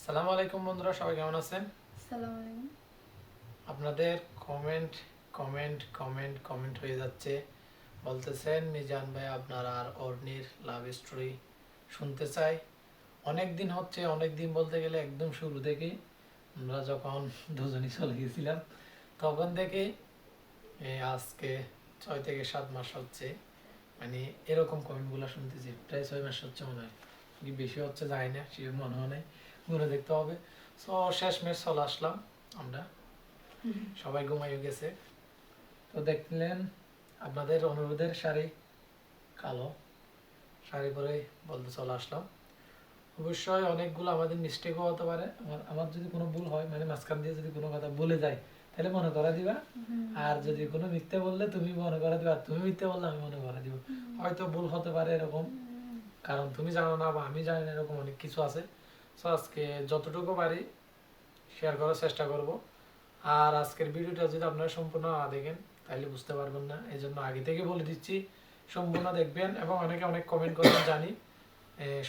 আসসালামু আলাইকুম বন্ধুরা, সবাই কেমন আছেন? আসসালামু আলাইকুম। আপনাদের কমেন্ট কমেন্ট কমেন্ট কমেন্ট হয়ে যাচ্ছে। বলতেছেন মিজান ভাই আপনার আর অর্নির লাভ স্টোরি শুনতে চাই। অনেক দিন হচ্ছে, অনেক দিন বলতে গেলে একদম শুরু থেকেই আমরা যখন দুজনই চলে গেছিলাম তখন থেকে আজকে 6 থেকে 7 মাস হচ্ছে, মানে এরকম কমেন্টগুলো শুনতেছি। প্রায় 6 মাস হচ্ছে মনে হয়, কি বেশি হচ্ছে যায় না, সে মনে হয় নাই, ঘুরে দেখতে হবে। সো শেষ মেশ চলে আসলাম আমরা, সবাই ঘুমাইয়ে গেছে। তো দেখলেন আপনাদের অনুরোধের শাড়ি, কালো শাড়ি পরে বলতে চলে আসলাম। অবশ্যই অনেকগুলো আমাদের মিস্টেকও হতে পারে, আমার যদি কোনো ভুল হয়, মানে মাঝখান দিয়ে যদি কোনো কথা বলে যায় তাহলে মনে করা দিবা। আর যদি কোনো মিথ্যে বললে তুমি মনে করা দিবা, আর তুমি মিথ্যে বললে আমি মনে করা দিব। হয়তো ভুল হতে পারে এরকম, কারণ তুমি জানো না বা আমি জানি না, এরকম অনেক কিছু আছে। সো আজকে যতটুকু পারি শেয়ার করার চেষ্টা করব। আর আজকের ভিডিওটা যদি আপনারা সম্পূর্ণ না দেখেন তাহলে বুঝতে পারবেন না, এই জন্য আগে থেকে বলে দিচ্ছি সম্পূর্ণ দেখবেন। এবং অনেকে অনেক কমেন্ট করবেন জানি,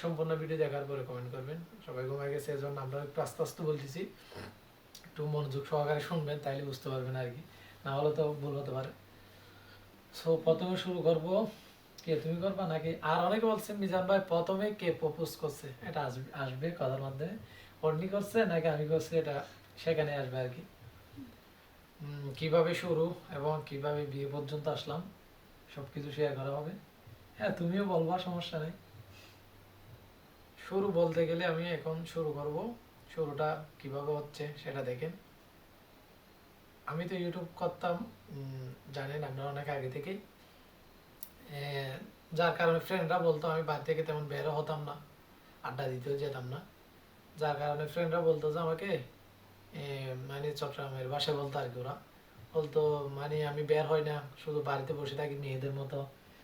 সম্পূর্ণ ভিডিও দেখার পরে কমেন্ট করবেন। সবাই ঘুমায় গেছে, এজন্য আমরা একটু আস্তে আস্তে বলতেছি, একটু মনোযোগ সহকারে শুনবেন, তাইলে বুঝতে পারবেন আর কি, না হলে তো ভুল হতে পারে। সো প্রথমে শুরু করব, কে তুমি করবা নাকি? আর অনেকে বলছেন মিজান ভাই প্রথমে কে প্রপোজ করছে, এটা আসবে আসবে কথার মাধ্যমে, অর্নি করছে নাকি আমি করছি, এটা সেখানে আসবে আর কি। কিভাবে শুরু এবং কিভাবে বিয়ে পর্যন্ত আসলাম সবকিছু শেয়ার করা হবে। হ্যাঁ, তুমিও বলবা, সমস্যা নেই। শুরু বলতে গেলে আমি এখন শুরু করব, শুরুটা কিভাবে হচ্ছে সেটা দেখেন। আমি তো ইউটিউব করতাম, জানেন আপনারা অনেক আগে থেকেই, যার কারণে ফ্রেন্ডরা বলতো, আমি বাড়ি থেকে তেমন বেরো হতাম না, আড্ডা দিতেও যেতাম না। যার কারণে ফ্রেন্ডরা বলতো যে আমাকে, মানে চট্টগ্রামের ভাষায় বলতো আর কি, ওরা বলতো মানে আমি বের হই না, শুধু বাড়িতে বসে থাকি মেয়েদের মতো।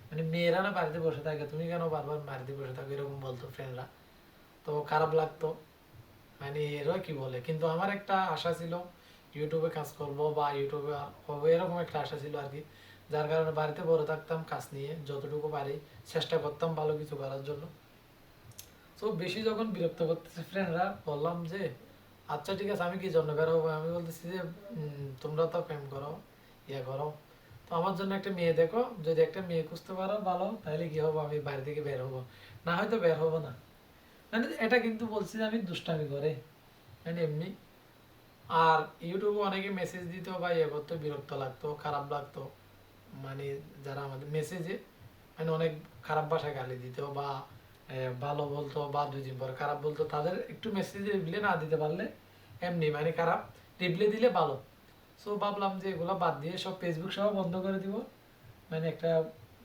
মানে মেয়েরা না বাড়িতে বসে থাকে, তুমি কেন বারবার বাড়িতে বসে থাকো, এরকম বলতো ফ্রেন্ডরা। তো খারাপ লাগতো, মানে এরা কি বলে, কিন্তু আমার একটা আশা ছিল ইউটিউবে কাজ করব বা ইউটিউবে হবে, এরকম একটা আশা ছিল আর কি। যার কারণে বাড়িতে বসে থাকতাম, কাজ নিয়ে যতটুকু পারি চেষ্টা করতাম ভালো কিছু করার জন্য। তো বেশি যখন বিরক্ত করতেছে ফ্রেন্ডরা, বললাম যে আচ্ছা ঠিক আছে, আমি কি জন্য বের হবো, আমি বলতেছি যে তোমরা তো প্রেম করো, ইয়ে করো, তো আমার জন্য একটা মেয়ে দেখো, যদি একটা মেয়ে খুঁজতে পারো ভালো, তাহলে কি হবো, আমি বাড়ি থেকে বের হবো, না হয়তো বের হবো না। মানে এটা কিন্তু বলছি যে আমি দুষ্টামি করে, মানে এমনি। আর ইউটিউবে অনেকে মেসেজ দিত বা ইয়ে করতো, বিরক্ত লাগতো, খারাপ লাগতো। মানে যারা আমাদের মেসেজে মানে অনেক খারাপ ভাষায় গালি দিত বা ভালো বলতো বা 2 দিন পর খারাপ বলতো, তাদের একটু মেসেজে রিপ্লাই না দিতে পারলে এমনি মানে খারাপ, রিপ্লাই দিলে ভালো। সো ভাবলাম যে এগুলো বাদ দিয়ে সব ফেসবুক সহ বন্ধ করে দিব, মানে একটা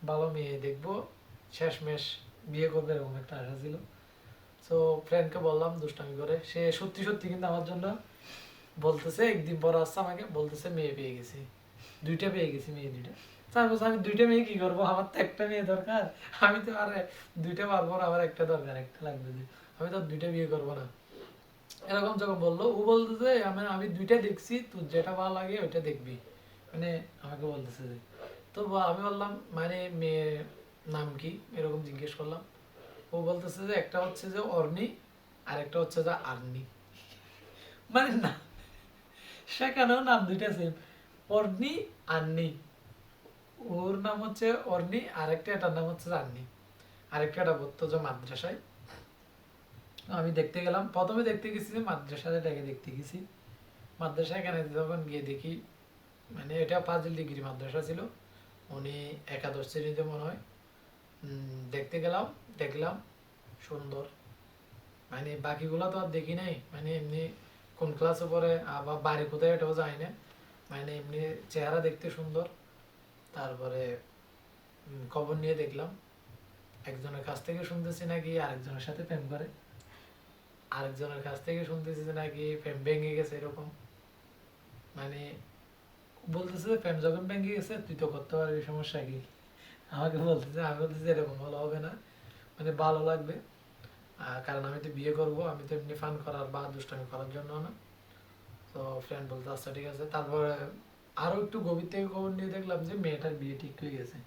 ভালো মেয়ে দেখবো, শেষমেশ বিয়ে করবে, এরকম একটা আশা ছিল। সো ফ্রেন্ডকে বললাম দুষ্টামি করে, সে সত্যি সত্যি কিন্তু আমার জন্য বলতেছে, একদিন পর আসছে আমাকে বলতেছে মেয়ে পেয়ে গেছি, 2টা পেয়ে গেছি, মেয়ে 2টা। তো আমি বলছি, আমি 2টা মেয়ে কি করবো, আমার তো একটা মেয়ে দরকার, আমি তো আর 2টা পারবো না, আমার একটা দরকার, একটা লাগবে যে, আমি তো 2টা বিয়ে করবো না। এরকম যখন বললো, ও বলতেছে আমি আমি 2টা দেখছি, তোর যেটা ভালো লাগে ওইটা দেখবি, মানে আমাকে বলতেছে যে। তো আমি বললাম মানে মেয়ে নাম কি, এরকম জিজ্ঞেস করলাম। ও বলতেছে যে একটা হচ্ছে যে অর্নি, আর একটা হচ্ছে যে আর্নি। মানে না, সেখানেও নাম 2টা সেম, অর্নি আন্নি। ওর নাম হচ্ছে অর্নি, আরেকটা এটার নাম হচ্ছে আন্নি। আরেকটা এটা পড়তো যে মাদ্রাসায়। আমি দেখতে গেলাম, প্রথমে দেখতে গেছি যে মাদ্রাসাটাকে দেখতে গেছি। মাদ্রাসায় এখানে যখন গিয়ে দেখি, মানে এটা ফাজিল ডিগ্রি মাদ্রাসা ছিল, উনি একাদশ শ্রেণীতে মনে হয়। দেখতে গেলাম, দেখলাম সুন্দর, মানে বাকিগুলো তো আর দেখি নাই, মানে এমনি কোন ক্লাসে পড়ে আবার বাড়ি কোথায় এটাও যায় না, মানে এমনি চেহারা দেখতে সুন্দর। তারপরে খবর নিয়ে দেখলাম, একজনের কাছ থেকে শুনতেছি নাকি আরেকজনের সাথে প্রেম করে, আরেকজনের কাছ থেকে শুনতেছি যে নাকি প্রেম ভেঙে গেছে, এরকম। মানে বলতেছে যে প্রেম যখন ভেঙে গেছে তুই তো করতে পারবি, সমস্যা কি, আমাকে বলতেছে। আমি বলতেছি এরকম হলে হবে না, মানে ভালো লাগবে। কারণ আমি তো বিয়ে করব, আমি তো এমনি ফান করার বা দুষ্টামি করার জন্য না। তো ফ্রেন্ড বলতে আচ্ছা ঠিক আছে। তারপরে আরো একটু গভীর থেকে খবর নিয়ে দেখলাম যে মেয়েটার বিয়ে ঠিক হয়ে গেছে,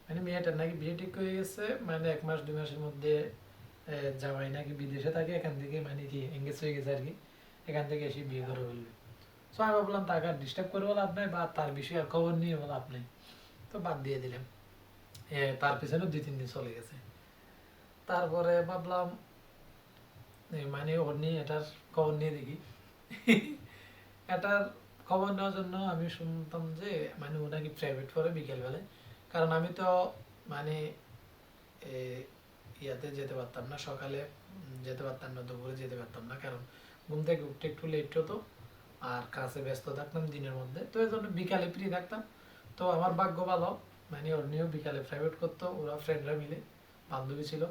মানে মেয়েটার নাকি বিয়ে ঠিক হয়ে গেছে, মানে 1 মাস 2 মাসের মধ্যে জামাই নাকি বিদেশে থাকে, এখান থেকে মানে কি কেস হয়ে গেছে আর কি, এখান থেকে এসে বিয়ে করে ফেলবে। সো আমি ভাবলাম তাকে আর ডিস্টার্ব করবো লাভ নাই, বা তার বিষয়ে আর খবর নিয়ে লাভ নাই, তো বাদ দিয়ে দিলাম। তার পিছনে 2-3 দিন চলে গেছে। তারপরে ভাবলাম মানে ওর নিয়ে এটার খবর নিয়ে দেখি। এটার খবর নেওয়ার জন্য আমি শুনতাম যে মানে ও নাকি প্রাইভেট পড়ে বিকেলবেলায়। কারণ আমি তো মানে এ, ইয়াতে যেতে পারতাম না, সকালে যেতে পারতাম না, দুপুরে যেতে পারতাম না, কারণ ঘুম থেকে উঠতে একটু লেট হতো, আর কাজে ব্যস্ত থাকতাম দিনের মধ্যে, তো এই জন্য বিকালে ফ্রি থাকতাম। তো আমার ভাগ্য ভালো, মানে ওর নিয়েও বিকালে প্রাইভেট করতো, ওরা ফ্রেন্ডরা মিলে, বান্ধবী ছিল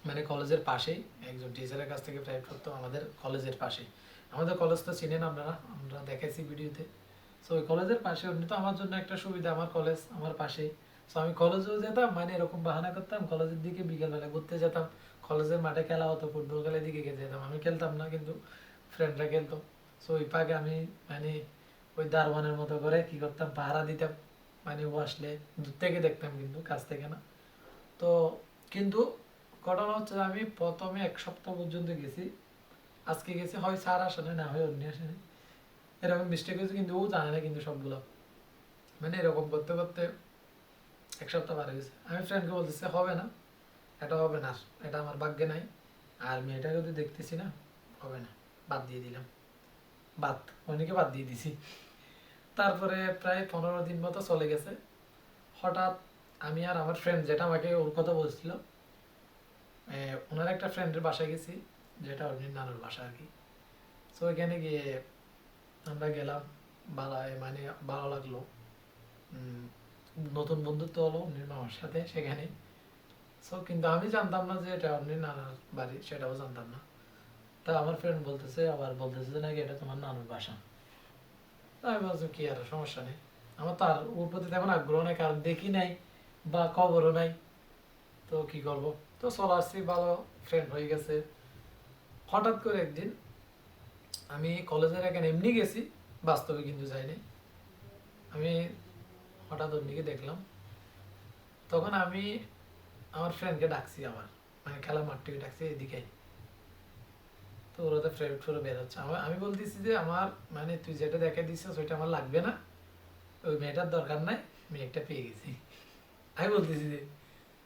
মানে কলেজের পাশেই, একজন টিচারের কাছ থেকে প্রাইভেট করতো আমাদের কলেজের পাশেই। আমাদের কলেজ তো চিনেন আপনারা, আমরা দেখাইছি ভিডিওতে। সো ওই কলেজের পাশে এমনি তো আমার জন্য একটা সুবিধা, আমার কলেজ আমার পাশেই। সো আমি কলেজেও যেতাম, মানে এরকম বাহানা করতাম, কলেজের দিকে বিকেলবেলা ঘুরতে যেতাম, কলেজের মাঠে খেলা হতো, ফুটবল খেলার দিকে যেতাম, আমি খেলতাম না কিন্তু ফ্রেন্ডরা খেলতো। সো ওই পাকে আমি মানে ওই দারোয়ানের মতো করে কি করতাম, পাহারা দিতাম, মানে ও আসলে দূর থেকে দেখতাম কিন্তু কাছ থেকে না। তো কিন্তু ঘটনা হচ্ছে যে আমি প্রথমে 1 সপ্তাহ পর্যন্ত গেছি, আজকে গেছি হয় স্যার আসে না, না হয় অন্য আসে না, এরকম মিস্টেক হয়েছে, কিন্তু ও জানে না কিন্তু সবগুলো, মানে এরকম করতে করতে 1 সপ্তাহ পার হয়ে গেছে। আমি ফ্রেন্ডকে বলতেছি হবে না, এটা হবে না, এটা আমার ভাগ্যে নাই, আর মেয়েটাকে যদি দেখতেছি না, হবে না, বাদ দিয়ে দিলাম, বাদ, অনেকে বাদ দিয়ে দিছি। তারপরে প্রায় 15 দিন মতো চলে গেছে। হঠাৎ আমি আর আমার ফ্রেন্ড, যেটা আমাকে ওর কথা বলছিল, ওনার একটা ফ্রেন্ডের বাসায় গেছি, যেটা ওর নানুর বাসা আর কি। সো ওইখানে গিয়ে আমরা গেলাম, ভালো মানে ভালো লাগলো, উম, নতুন বন্ধুত্ব হলো উনির মামার সাথে সেখানে। সো কিন্তু আমি জানতাম না যে এটা উনির নানার বাড়ি, সেটাও জানতাম না। তা আমার ফ্রেন্ড বলতেছে, আবার বলতেছে যে নাকি এটা তোমার নানুর বাসা। তা আমি বলছি কি আর সমস্যা নেই, আমার তো আর ওর প্রতি তেমন আগ্রহ নেই, কারণ দেখি নাই বা খবরও নাই, তো কি করব। তো চলে আসছি, ভালো ফ্রেন্ড হয়ে গেছে। হঠাৎ করে একদিন আমি কলেজের এখানে এমনি গেছি, বাস্তবে কিন্তু যাইনি। আমি হঠাৎ অমনিকে দেখলাম, তখন আমি আমার ফ্রেন্ডকে ডাকছি আবার, মানে খেলার মাঠ থেকে ডাকছি এদিকে আয়। তো ওরা তো প্রাইভেট করে বের হচ্ছে, আমি বলতেছি যে আমার মানে তুই যেটা দেখে দিচ্ছিস ওইটা আমার লাগবে না, ওই মেয়েটার দরকার নাই, মেয়েটা পেয়ে গেছি, আমি বলতেছি যে।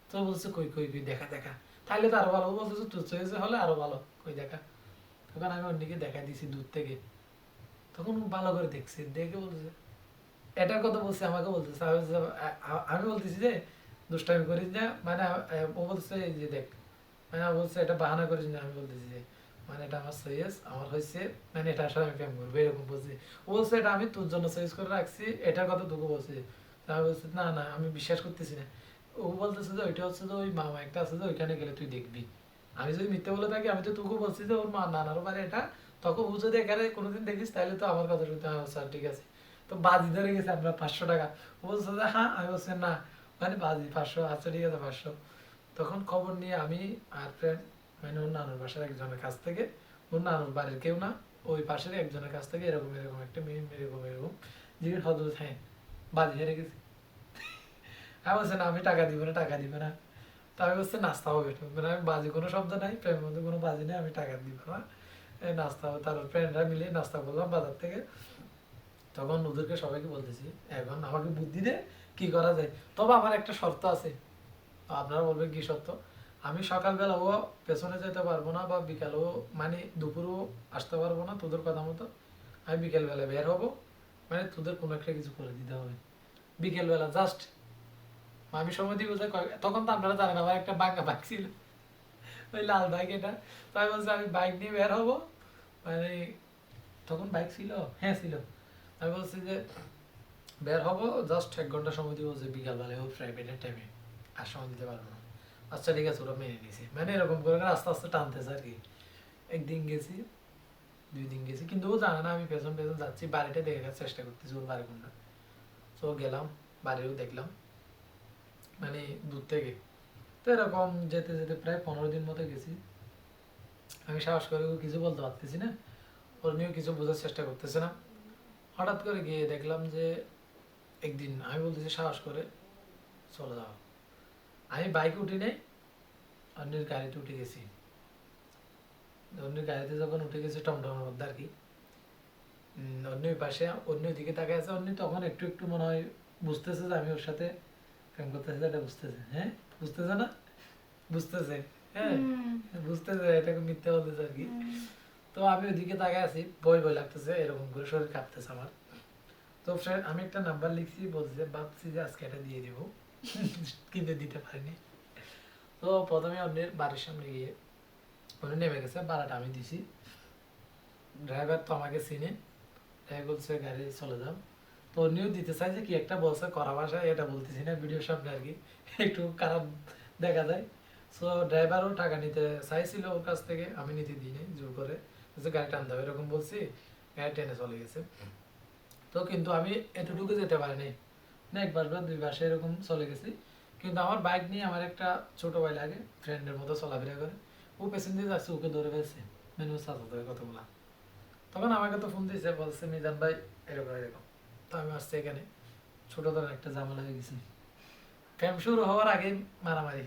তো বলছে কই কই কই দেখা দেখা, তাহলে তো আরো ভালো। ও বলতেছে তোর চয়েছে হলে আরো ভালো, কই দেখা। তখন আমি অন্যকে দেখা দিছি দূর থেকে, তখন ও ভালো করে দেখছে, দেখে বলতেছে, এটার কথা বলছে, আমাকে বলতেছে, আমি বলতেছি যে দুষ্টামি করিস না, মানে ও বলছে এই যে দেখ, মানে ও বলছে এটা বাহানা করিস না, আমি বলতেছি যে মানে এটা আমার সয়েস আমার হয়েছে, মানে এটা আসলে আমি প্রেম করবো এরকম বলছি। ও বলছে এটা আমি তোর জন্য সয়েস করে রাখছি, এটার কথা তোকে বলছি। তা আমি বলছি না না, আমি বিশ্বাস করতেছি না। ও বলতেছে যে ওইটা হচ্ছে যে ওই মামা একটা আছে যে ওইখানে গেলে তুই দেখবি। আমি যদি মিথ্যে বলে থাকি, আমি তো তোকে বলছি যে ওর মা নানার বাড়ি এটা, তখন ও যদি এখানে কোনোদিন দেখিস তাহলে তো আমার কথা শুনতে হবে, স্যার ঠিক আছে। তো বাজি ধরে গেছে আমরা 500 টাকা। ও বলছে যে হ্যাঁ, আমি বলছি না, মানে বাজি 500, আচ্ছা ঠিক আছে 500। তখন খবর নিয়ে আমি আর ফ্রেন্ড, মানে ওর নানুর বাসার একজনের কাছ থেকে, ওর নানুর বাড়ির কেউ না, ওই পাশের একজনের কাছ থেকে এরকম এরকম একটা মেয়ে এরকম এরকম জিজ্ঞেস হদরত, হ্যাঁ বাজি হেরে গেছি। আমি বলছি না, আমি টাকা দিব না, টাকা দিব না। তো আমি বলছি নাস্তা হবে, মানে আমি বাজি কোনো শব্দ নাই, প্রেমের মধ্যে কোনো বাজি নেই, আমি টাকা দিব না, এই নাস্তা হবে। তারপর ফ্রেন্ডরা মিলে নাস্তা করলাম বাজার থেকে। তখন ওদেরকে সবাইকে বলতেছি এখন আমাকে বুদ্ধি দে কি করা যায়, তবে আমার একটা শর্ত আছে। আপনারা বলবেন কি শর্ত? আমি সকালবেলাও পেছনে যেতে পারবো না, বা বিকালেও মানে দুপুরেও আসতে পারবো না তোদের কথা মতো। আমি বিকেলবেলা বের হবো, মানে তোদের কোনো একটা কিছু করে দিতে হবে বিকেলবেলা জাস্ট। আমি সময় দিব যে তখন তো আপনারা জানেন আমার একটা বাঙ্গা বাইক ছিল, ওই লাল বাইক এটা। তো আমি বলছি আমি বাইক নিয়ে বের হবো, মানে তখন বাইক ছিল, হ্যাঁ ছিল। আমি বলছি যে বের হবো, জাস্ট 1 ঘন্টা সময় দিব, যে বিকালবেলায় ও প্রাইভেটের টাইমে আর সময় দিতে পারবো না। আচ্ছা ঠিক আছে, ওরা মেনে নিয়েছে, মানে এরকম করে করে আস্তে আস্তে টানতেছে আর কি। একদিন গেছি, 2 দিন গেছি, কিন্তু ও জানে না আমি পেছন পেছন যাচ্ছি, বাড়িটা দেখার চেষ্টা করতেছি ওর বাড়ি কোনটা। তো গেলাম, বাড়িও দেখলাম, মানে দূর থেকে। তো এরকম যেতে যেতে প্রায় 15 দিন মতো গেছি। আমি সাহস করে ওকে কিছু বলতে পারতেছি না, ওর নিয়েও কিছু বোঝার চেষ্টা করতেছে না। হঠাৎ করে গিয়ে দেখলাম যে একদিন আমি বলতেছি সাহস করে চলে যাও, আমি বাইকে উঠি নাই, অন্যের গাড়িতে উঠে গেছি। অন্য গাড়িতে যখন উঠে গেছে টমটমের মধ্যে আর কি, অন্য পাশে অন্য দিকে তাকায় আছে। অন্য তখন একটু একটু মনে হয় বুঝতেছে যে আমি ওর সাথে প্রেম করতেছি, এটা বুঝতেছে। হ্যাঁ, বুঝতেছে না? বুঝতেছে। হ্যাঁ, বুঝতেছে, এটাকে মিথ্যা বলতেছে আর কি। তো আমি ওইদিকে তাকায় আছি, ভয় ভয় লাগতেছে, এরকম করে শরীর কাঁপতেছে আমার। তো ফ্রেন্ড আমি একটা নাম্বার লিখছি, বলছে ভাবছি যে আজকে এটা দিয়ে দিব, কিন্তু দিতে পারিনি। তো প্রথমে অন্যের বাড়ির সামনে গিয়ে উনি নেমে গেছে, ভাড়াটা আমি দিছি। ড্রাইভার তো আমাকে চিনে, তাই বলছে গাড়ি চলে যাও। তো উনিও দিতে চাইছে, কি একটা বলছে কড়া ভাষায়, এটা বলতেছি না ভিডিওর সামনে আর কি, একটু খারাপ দেখা যায়। সো ড্রাইভারও টাকা নিতে চাইছিল ওর কাছ থেকে, আমি নিতে দিইনি জোর করে, যে গাড়ি টানতে হবে এরকম বলছি, গাড়ি টেনে চলে গেছে। তো কিন্তু আমি এতটুকু যেতে পারিনি, না একবার বা দুইবার এরকম চলে গেছি। কিন্তু আমার বাইক নিয়ে আমার একটা ছোট ভাই লাগে, ফ্রেন্ডের মতো চলাফেরা করে, ও পেছন দিয়ে যাচ্ছে, ওকে ধরে ফেলছে, মেনু চাচাতো কতগুলা। তখন আমাকে তো ফোন দিয়েছে, বলছে মিজান ভাই এরকম এরকম। তো আমি আসছি এখানে, ছোট ধরনের একটা ঝামেলা হয়ে গেছে। প্রেম শুরু হওয়ার আগেই মারামারি,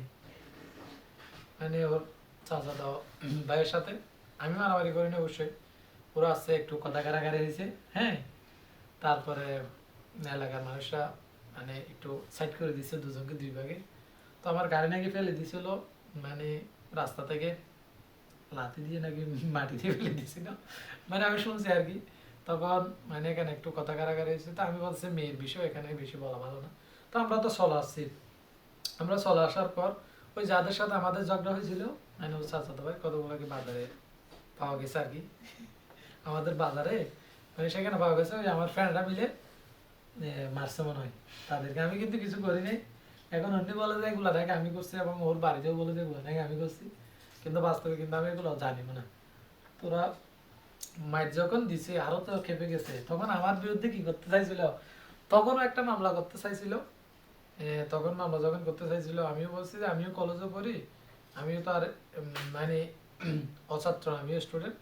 মানে ওর চাচাতো ভাইয়ের সাথে। আমি মারামারি করিনি অবশ্যই, ওরা আসছে একটু কথা কারাকারি হয়েছে। হ্যাঁ, তারপরে এলাকার মানুষরা মানে একটু সাইড করে দিচ্ছে দুজনকে দুই ভাগে। তো আমার গাড়ি নাকি ফেলে দিছিল, মানে রাস্তা থেকে লাথি দিয়ে নাকি মাটি দিয়ে ফেলে দিছিল, মানে আমি শুনছি আর কি। তখন মানে এখানে একটু কথা কারাকারি হয়েছে। তো আমি বলছি মেয়ের বিষয় এখানে বেশি বলা ভালো না। তো আমরা তো চলে আসছি, আমরা চলে আসার পর ওই যাদের সাথে আমাদের ঝগড়া হয়েছিল, মানে ওর চাচাতো ভাই, কতগুলোকে বাজারে পাওয়া গেছে আর কি, আমাদের বাজারে, মানে সেখানে পাওয়া গেছে। ওই আমার ফ্রেন্ডরা মিলে মারছে মনে হয় তাদেরকে, আমি কিন্তু কিছু করি নাই। এখন অন্য বলে যে এগুলো নাকি আমি করছি, এবং ওর বাড়িতেও বলে যে এগুলো নাকি আমি করছি, কিন্তু বাস্তবে কিন্তু আমি এগুলো জানি না। তোরা মাইর যখন দিছে আরো তো খেপে গেছে, তখন আমার বিরুদ্ধে কি করতে চাইছিল, তখনও একটা মামলা করতে চাইছিল। তখন মামলা যখন করতে চাইছিল, আমিও বলছি যে আমিও কলেজে পড়ি, আমিও তো আর মানে অছাত্র না, আমিও স্টুডেন্ট,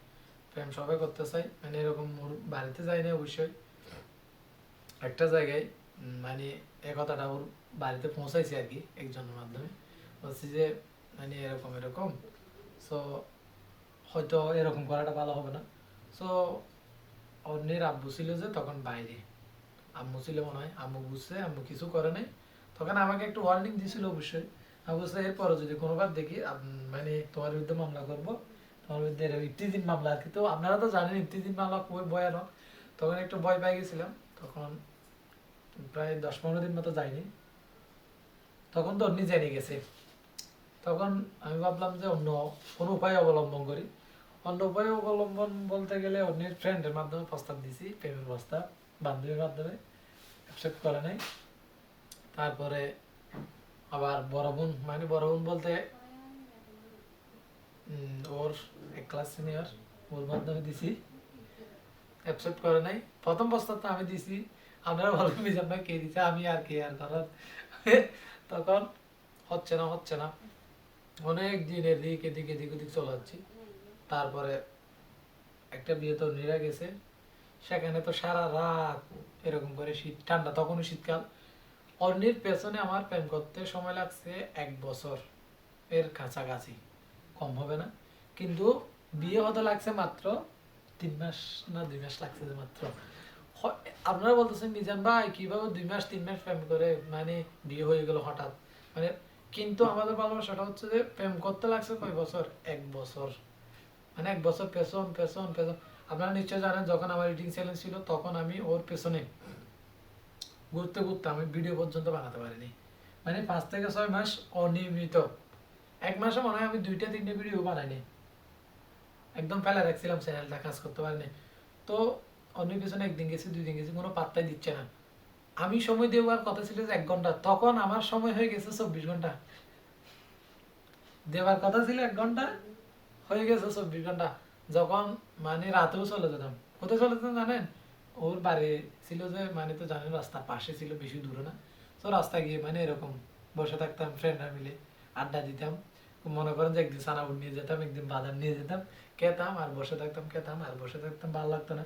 প্রেম সবাই করতে চাই, মানে এরকম ওর বাড়িতে যাই না অবশ্যই। একটা জায়গায় মানে এ কথাটা ওর বাড়িতে পৌঁছাইছি আর কি একজনের মাধ্যমে, বলছি যে মানে এরকম এরকম, সো হয়তো এরকম করাটা ভালো হবে না। সো অন্যের আব্বু ছিল যে তখন বাইরে, আম্মু ছিল মনে হয়, আম্মু বুঝছে, আম্মু কিছু করে নাই। তখন আমাকে একটু ওয়ার্নিং দিছিল অবশ্যই, আমি বলছে এরপরে যদি কোনোবার দেখি মানে তোমার বিরুদ্ধে মামলা করবো, তোমার বিরুদ্ধে ইফতিজিন মামলা আর কি। তো আপনারা তো জানেন ইফতিজিন মামলা খুবই ভয়ানক, তখন একটু ভয় পেয়ে গেছিলাম। তখন প্রায় 10-15 দিন মতো যায়নি, তখন তো অন্য জেনে গেছে। তখন আমি ভাবলাম যে অন্য কোনো উপায় অবলম্বন করি। অন্য উপায় অবলম্বন বলতে গেলে অন্যের ফ্রেন্ডের মাধ্যমে প্রস্তাব দিছি, প্রেমের প্রস্তাব, বান্ধবীর মাধ্যমে, অ্যাকসেপ্ট করে নাই। তারপরে আবার বড় বোন, মানে বড় বোন বলতে ওর এক ক্লাস সিনিয়র, ওর মাধ্যমে দিছি, অ্যাকসেপ্ট করে নাই। প্রথম প্রস্তাবটা আমি দিছি, আপনারা বলবেন মিজান ভাই কে দিছে, আমি আর কে আর ধরার। তখন হচ্ছে না হচ্ছে না, অনেক দিন এদিক এদিক এদিক ওদিক চলে যাচ্ছি। তারপরে একটা বিয়ে তো নিরা গেছে, সেখানে তো সারা রাত এরকম করে, শীত ঠান্ডা, তখনও শীতকাল। অন্যের পেছনে আমার প্রেম করতে সময় লাগছে 1 বছর এর কাছাকাছি, কম হবে না। কিন্তু বিয়ে হতে লাগছে মাত্র 3 মাস না 2 মাস লাগছে যে মাত্র। আপনারা বলতেছেন মিজান ভাই কিভাবে 2 মাস 3 মাস প্রেম করে মানে বিয়ে হয়ে গেল হঠাৎ, মানে কিন্তু আমাদের ভালোবাসাটা হচ্ছে যে প্রেম করতে লাগছে কয় বছর, 1 বছর, মানে 1 বছর পেছন পেছন পেছন। আপনারা নিশ্চয় জানেন যখন আমার ইউটিউব চ্যানেল ছিল, তখন আমি ওর পেছনে ঘুরতে ঘুরতে আমি ভিডিও পর্যন্ত বানাতে পারিনি, মানে 5 থেকে 6 মাস অনিয়মিত। 1 মাসে মনে হয় আমি 2টা 3টা ভিডিও বানাইনি, একদম ফেলে রাখছিলাম চ্যানেলটা, কাজ করতে পারিনি। তো অন্য পিছনে একদিন গেছি 2 দিন গেছি, কোনো পাত্তাই দিচ্ছে না। আমি সময় দেওয়ার কথা ছিল যে 1 ঘন্টা, তখন আমার সময় হয়ে গেছে 24 ঘন্টা। দেওয়ার কথা ছিল 1 ঘন্টা, হয়ে গেছে 24 ঘন্টা। যখন মানে রাতেও চলে যেতাম, কোথায় চলে যেতাম জানেন, ওর বাড়ি ছিল যে মানে তো জানেন রাস্তার পাশে ছিল, বেশি দূরে না। তো রাস্তায় গিয়ে মানে এরকম বসে থাকতাম, ফ্রেন্ডরা মিলে আড্ডা দিতাম। মনে করেন যে একদিন সানাবুট নিয়ে যেতাম, একদিন বাদাম নিয়ে যেতাম, খেতাম আর বসে থাকতাম, খেতাম আর বসে থাকতাম, ভালো লাগতো না।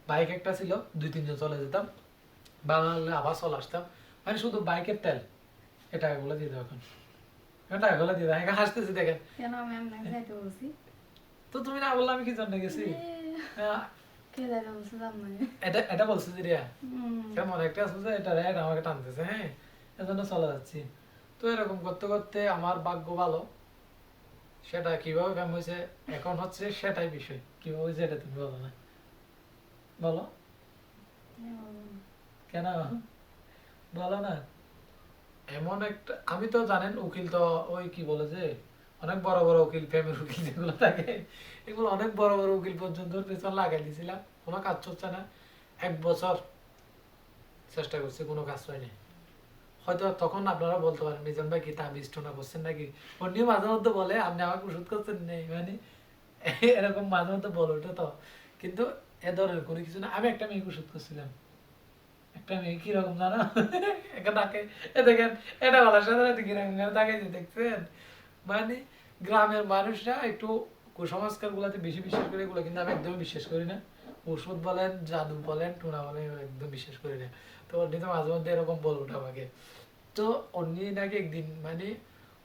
বাইক একটা ছিল, 2-3 জন চলে যেতাম, ভালো লাগলে আবার চলে আসতাম, মানে শুধু বাইকের তেল, এ টাকাগুলো দিয়ে দাও এখন, টাকাগুলো দিয়ে দাও, এখন হাসতেছি দেখেন। কেন আমি আপনাকে যাইতে বলছি? তো তুমি না বললে আমি কি জন্য গেছি? আহ, কে জানে বলছে জানো এটা বলছো যে রিয়া কেমন একটা আছে যে এটা রেড আমাকে টানতেছে, হ্যাঁ এজন্য চলে যাচ্ছি। তো এরকম করতে করতে আমার ভাগ্য ভালো, সেটা কিভাবে ফেম হয়েছে এখন হচ্ছে সেটাই বিষয়, কিভাবে হয়েছে এটা তুমি বলো না, বলো কেন বলো না। এমন একটা, আমি তো জানেন উকিল তো ওই কি বলে যে অনেক বড় বড় উকিল, ফেমের উকিল যেগুলো থাকে এগুলো অনেক বড় বড় উকিল পর্যন্ত পেছন লাগাই দিয়েছিলাম, কোনো কাজ হচ্ছে না। 1 বছর চেষ্টা করছি, কোনো কাজ হয়নি। হয়তো তখন আপনারা বলতে পারেন মিজান ভাই কি তাবিজ টোনা করছেন নাকি, অন্য মাঝে মধ্যে বলে আপনি আমাকে ওষুধ করছেন নেই, মানে এরকম মাঝে মধ্যে বলে ওঠে তো, কিন্তু এ ধরনের কোনো কিছু না। আমি একটা মেয়েকে ওষুধ করছিলাম, একটা মেয়ে কিরকম জানো, একটা তাকে এ দেখেন, এটা বলার সাথে সাথে কিরকম তাকে দেখছেন, মানে গ্রামের মানুষরা একটু কুসংস্কার গুলাতে বেশি বিশ্বাস করে, এগুলো কিন্তু আমি একদম বিশ্বাস করি না। ওষুধ বলেন, জাদু বলেন, টুনা বলেন, এগুলো একদম বিশ্বাস করি না। তো অন্য তো মাঝে মধ্যে এরকম বলে ওঠে আমাকে। তো অন্যি নাকি একদিন মানে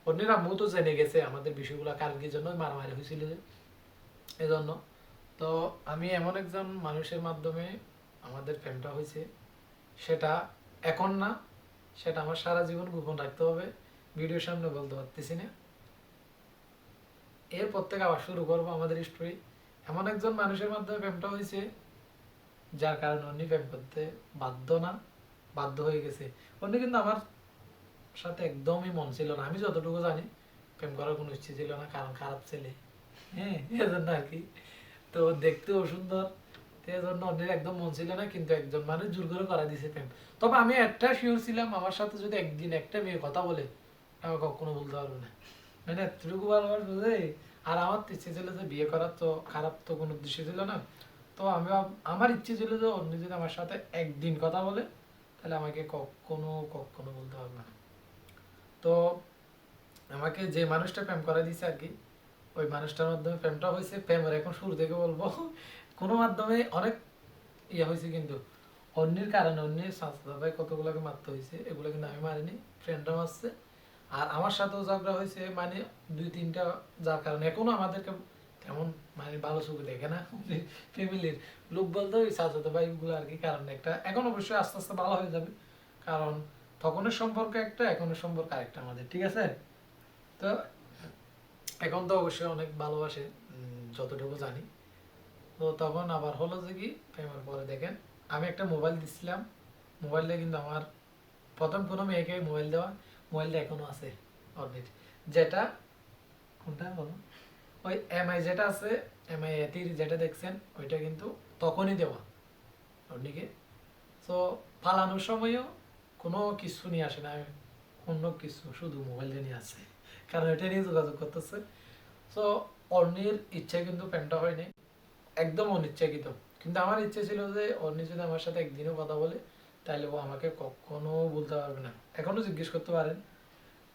অন্যের আম্মু তো জেনে গেছে আমাদের বিষয়গুলো কার কি জন্য মারামারি হয়েছিল যে, এজন্য। তো আমি এমন একজন মানুষের মাধ্যমে আমাদের প্রেমটা হয়েছে, সেটা এখন না, সেটা আমার সারা জীবন গোপন রাখতে হবে, ভিডিওর সামনে বলতে পারতেছি না। এরপর থেকে আবার শুরু করবো আমাদের স্টোরি। এমন একজন মানুষের মাধ্যমে প্রেমটা হয়েছে, যার কারণে উনি প্রেম করতে বাধ্য না, বাধ্য হয়ে গেছে। উনি কিন্তু আমার সাথে একদমই মন ছিল না, আমি যতটুকু জানি প্রেম করার কোনো ইচ্ছে ছিল না, কারণ খারাপ ছেলে, হ্যাঁ এজন্য আর কি। তো দেখতেও সুন্দর, তো এজন্য অন্যের একদম মন ছিল না, কিন্তু একজন মানুষ জোর করে করা দিয়েছে প্রেম। তবে আমি একটা শিওর ছিলাম, আমার সাথে যদি একদিন একটা মেয়ে কথা বলে আমি কখনো বলতে পারবো না, মানে এতটুকু ভালোবাসবো যে। আর আমার তো ইচ্ছে ছিল যে বিয়ে করার, তো খারাপ তো কোনো উদ্দেশ্য ছিল না। তো আমি আমার ইচ্ছে ছিল যে অন্য যদি আমার সাথে একদিন কথা বলে তাহলে আমাকে কখনো কখনো বলতে পারবে না। তো আমাকে যে মানুষটা প্রেম করে দিছে আর কি, ওই মানুষটার মাধ্যমে প্রেমটা হয়েছে। প্রেমের এখন শুরু থেকে বলবো, কোনো মাধ্যমে অনেক ইয়ে হয়েছে, কিন্তু অন্যের কারণে অন্যের স্বাস্থ্য ভাই কতগুলোকে মারতে হয়েছে, এগুলো কিন্তু আমি মারিনি, ফ্রেন্ডরা মারছে। আর আমার সাথেও ঝগড়া হয়েছে, মানে 2-3টা, যার কারণে এখনো আমাদেরকে তেমন মানে ভালো চোখে দেখে না ফ্যামিলির লোক বলতে ওই চাচাতো ভাইগুলো আর কি। কারণ একটা এখন অবশ্যই আস্তে আস্তে ভালো হয়ে যাবে, কারণ তখনের সম্পর্ক একটা, এখনের সম্পর্ক আরেকটা আমাদের, ঠিক আছে। তো এখন তো অবশ্যই অনেক ভালোবাসে, যতটুকু জানি। তো তখন আবার হলো যে কি প্রেমের পরে দেখেন, আমি একটা মোবাইল দিছিলাম, মোবাইলটা কিন্তু আমার প্রথম কোনো মেয়েকে মোবাইল দেওয়া, মোবাইলটা এখনো আছে অলরেডি, যেটা কোনটা বলো, ওই এমআই যেটা আছে, এমআই এতির যেটা দেখছেন ওইটা কিন্তু তখনই দেওয়া ওদিকে। তো পালানোর সময়ও কোনো কিছু নিয়ে আসে না, অন্য কিছু শুধু মোবাইলটা নিয়ে আসে, কারণ এটা নিয়ে যোগাযোগ করতেছে। তো অন্যের ইচ্ছা কিন্তু প্রেমটা হয়নি, একদম অনিচ্ছাকৃত। কিন্তু আমার ইচ্ছে ছিল যে অন্য যদি আমার সাথে একদিনও কথা বলে তাহলে ও আমাকে কখনো বলতে পারবে না। এখনো জিজ্ঞেস করতে পারেন,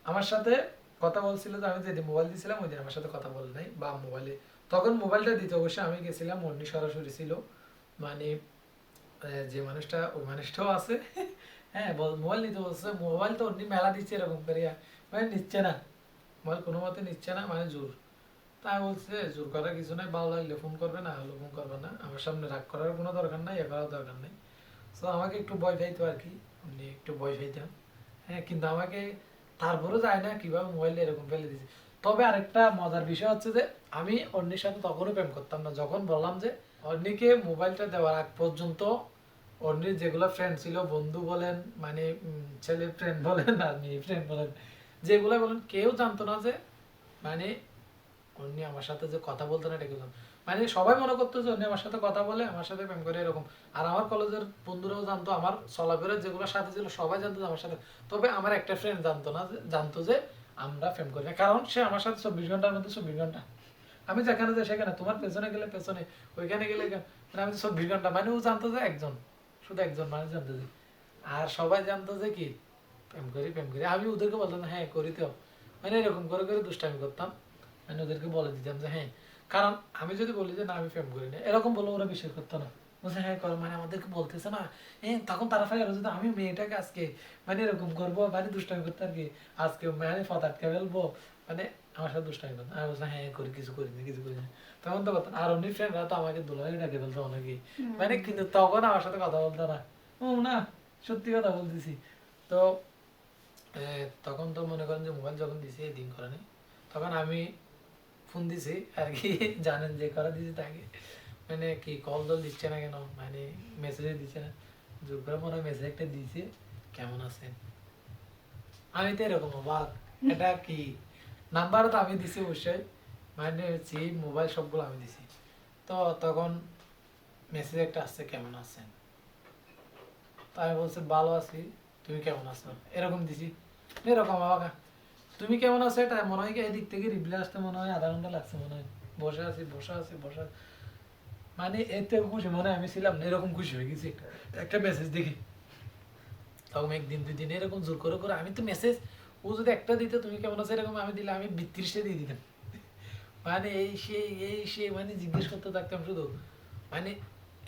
আমার সাথে কথা বলছিল যে আমি যেদিন মোবাইল দিয়েছিলাম ওই দিন আমার সাথে কথা বলে নাই, বা মোবাইলে তখন মোবাইলটা দিতে অবশ্যই আমি গেছিলাম, অন্য সরাসরি ছিল, মানে যে মানুষটা ওই মানুষটাও আছে হ্যাঁ মোবাইল নিতে বলছে, মোবাইল তো অন্য মেলা দিচ্ছে এরকম করিয়া, মানে নিচ্ছে না, মোবাইল কোনো মতে নিচ্ছে না, মানে জোর। তা বলছে জোর করার কিছু নাই, ভালো লাগলে ফোন করবে, না হলে ফোন করবে না, আমার সামনে রাগ করার কোনো দরকার নাই, এ করার দরকার নেই। তো আমাকে একটু ভয় খাইতো আর কি, উনি একটু ভয় খাইতাম, হ্যাঁ কিন্তু আমাকে তারপরে যায় না কিভাবে মোবাইল এরকম ফেলে দিয়েছে। তবে আরেকটা মজার বিষয় হচ্ছে যে আমি অন্যের সাথে তখনও প্রেম করতাম না, যখন বললাম যে অন্যকে মোবাইলটা দেওয়ার আগ পর্যন্ত অন্যের যেগুলো ফ্রেন্ড ছিল, বন্ধু বলেন মানে ছেলে ফ্রেন্ড বলেন আর মেয়ে ফ্রেন্ড বলেন, যেগুলো বলেন কেউ জানতো না যে মানে অন্য আমার সাথে যে কথা বলতো না এটা কেউ জানতো। মানে সবাই মনে করতো যে অন্য আমার সাথে কথা বলে, আমার সাথে প্রেম করে এরকম। আর আমার কলেজের বন্ধুরাও জানতো, আমার চলাফেরা যেগুলো সাথে ছিল সবাই জানতো যে আমার সাথে। তবে আমার একটা ফ্রেন্ড জানতো না, জানতো যে আমরা প্রেম করি না, কারণ সে আমার সাথে 24 ঘন্টার মধ্যে 24 ঘন্টা, আমি যেখানে যাই সেখানে, তোমার পেছনে গেলে পেছনে, ওইখানে গেলে মানে আমি 24 ঘন্টা, মানে ও জানতো যে একজন, শুধু একজন মানুষ জানতো যে। আর সবাই জানতো যে কি প্রেম করি প্রেম করি, আমি ওদেরকে বলতাম হ্যাঁ করি তো, মানে এরকম করে করে দুষ্টামি করতাম, মানে ওদেরকে বলে দিতাম যে হ্যাঁ। কারণ আমি যদি বলি যে না আমি প্রেম করি না এরকম বলে ওরা বিশ্বাস করতো না, বলছে হ্যাঁ কর, মানে আমাদেরকে বলতেছে না, হ্যাঁ তখন তারা ফেলে যদি আমি মেয়েটাকে আজকে মানে এরকম করবো, মানে দুষ্টামি করতে আর কি, আজকে মানে ফত আটকে ফেলবো, মানে আমার সাথে দুষ্টামি করতো, আমি বলছিলাম হ্যাঁ করি, কিছু করি না, কিছু করি না। তখন তো কথা, আর অন্য ফ্রেন্ডরা তো আমাকে দুলাভাই ডাকে ফেলতো অনেকেই, মানে কিন্তু তখন আমার সাথে কথা বলতো না। ও না, সত্যি কথা বলতেছি। তো তখন তো মনে করেন যে মোবাইল যখন দিছি এই দিন করে নেই, তখন আমি ফোন দিছি আর কি জানেন যে করা দিছি তাকে, মানে কি কল দল দিচ্ছে না কেন, মানে মেসেজ দিচ্ছে না, জোর করে মনে হয় মেসেজ একটা দিয়েছে, কেমন আছেন। আমি তো এরকম অবাক, এটা কি নাম্বার তো আমি দিছি অবশ্যই, মানে সিম মোবাইল সবগুলো আমি দিছি। তো তখন মেসেজ একটা আসছে, কেমন আছেন। তো আমি বলছি ভালো আছি, তুমি কেমন আছো, এরকম দিছি। এরকম বাবা, তুমি কেমন আছো এটা মনে হয় কি এদিক থেকে রিপ্লাই আসতে মনে হয় আধা ঘন্টা লাগছে মনে হয়, বসে আছি বসে আছি বসে আছি। মানে এতে খুশি মনে হয় আমি ছিলাম না, এরকম খুশি হয়ে গেছি একটা একটা মেসেজ দেখি। তখন একদিন দুই দিন এরকম জোর করে করে আমি তো মেসেজ, ও যদি একটা দিত তুমি কেমন আছো এরকম আমি দিলে আমি 32টা দিয়ে দিতাম। মানে এই সেই মানে জিজ্ঞেস করতে থাকতাম শুধু, মানে